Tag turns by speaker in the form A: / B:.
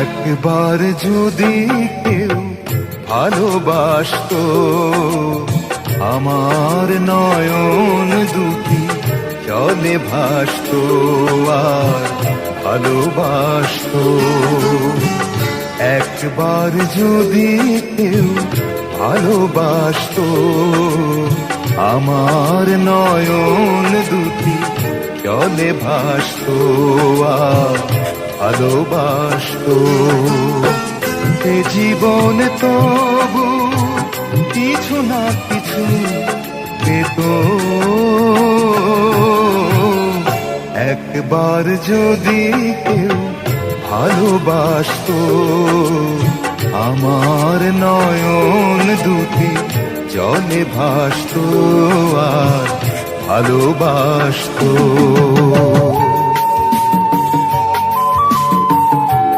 A: একবার যদি কেউ ভালোবাসতো, আমার নয়ন দুটি জলে ভাসতো আর ভালোবাসতো। একবার যদি কেউ ভালোবাসতো, আমার নয়ন দুটি জলে ভাসতো আর ভালোবাসতো। এ জীবন তবু কিছু না কিছু পেত, একবার যদি কেউ ভালোবাসতো, আমার নয়ন দুটি জলে ভাসতো আর ভালোবাসতো।